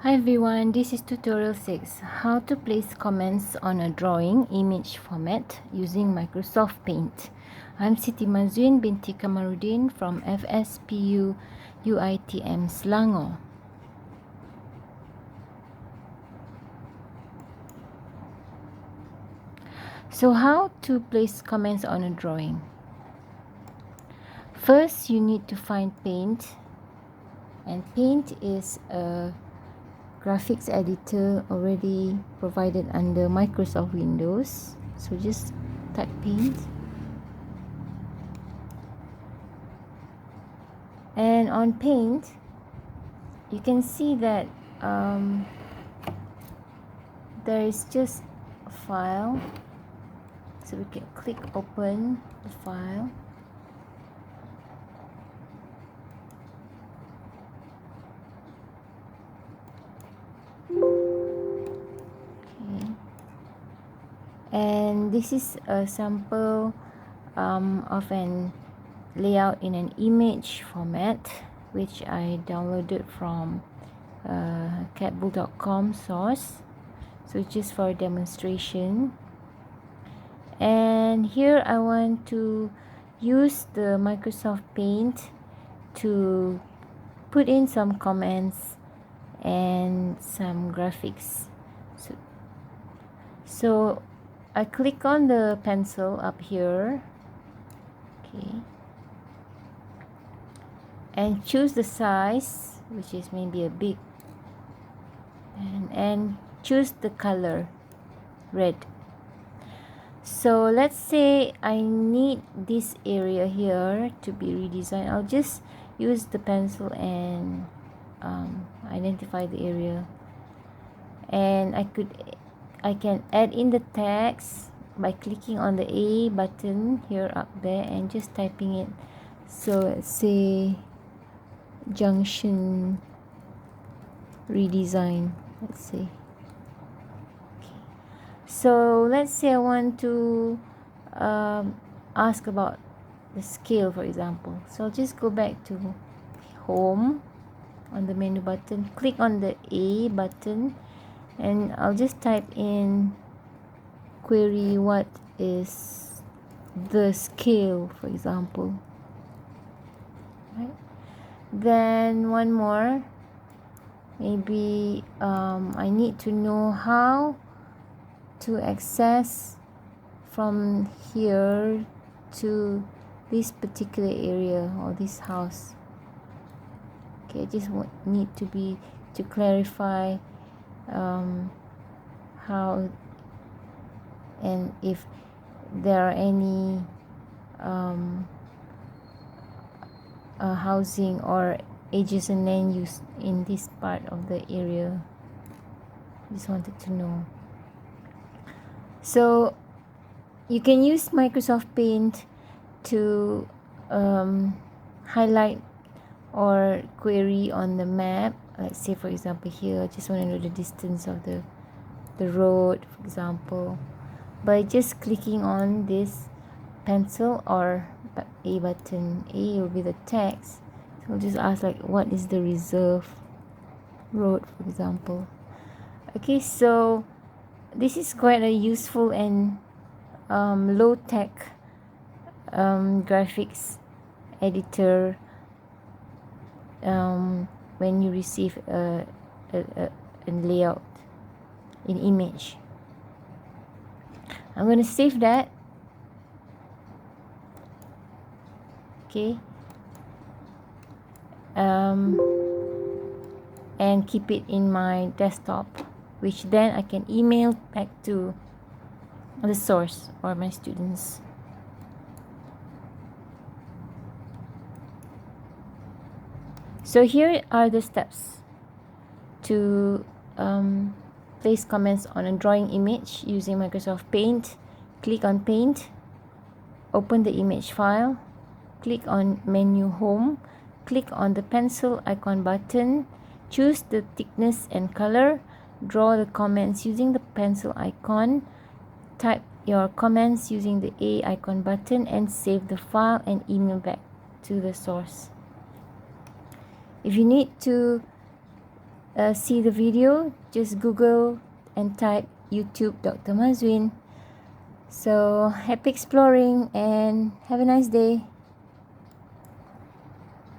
Hi everyone, this is tutorial 6, how to place comments on a drawing image format using Microsoft Paint. I'm DrMazwin binti Kamarudin from FSPU UITM Selangor. So how to place comments on a drawing? First, you need to find Paint, and Paint is a graphics editor already provided under Microsoft Windows. So just type Paint, and on Paint you can see that there is just a file, so we can click open the file. Okay. And this is a sample of an layout in an image format, which I downloaded from catbull.com source. So just for a demonstration. And here I want to use the Microsoft Paint to put in some comments and some graphics. So I click on the pencil up here, okay, and choose the size, which is maybe a big, and choose the color red. So let's say I need this area here to be redesigned. I'll just use the pencil and identify the area, and I can add in the text by clicking on the A button here up there and just typing it. So let's say junction redesign, let's say. Okay. So let's say I want to ask about the scale, for example. So I'll just go back to home on the menu button, click on the A button, and I'll just type in query what is the scale, for example. Right. Then one more, maybe I need to know how to access from here to this particular area or this house. Okay, I just need to clarify how and if there are any housing or adjacent land use in this part of the area. Just wanted to know. So you can use Microsoft Paint to highlight or query on the map. Let's say, for example, here I just want to know the distance of the road, for example, by just clicking on this pencil or A button. A will be the text, so I'll just ask like, what is the reserve road, for example. Okay, so this is quite a useful and low-tech graphics editor when you receive a layout in image. I'm going to save that. Okay. And keep it in my desktop, which then I can email back to the source or my students. So here are the steps to place comments on a drawing image using Microsoft Paint. Click on Paint, open the image file, click on menu Home, click on the pencil icon button, choose the thickness and color, draw the comments using the pencil icon, type your comments using the A icon button, and save the file and email back to the source. If you need to see the video, just Google and type YouTube Dr. Mazwin. So happy exploring and have a nice day.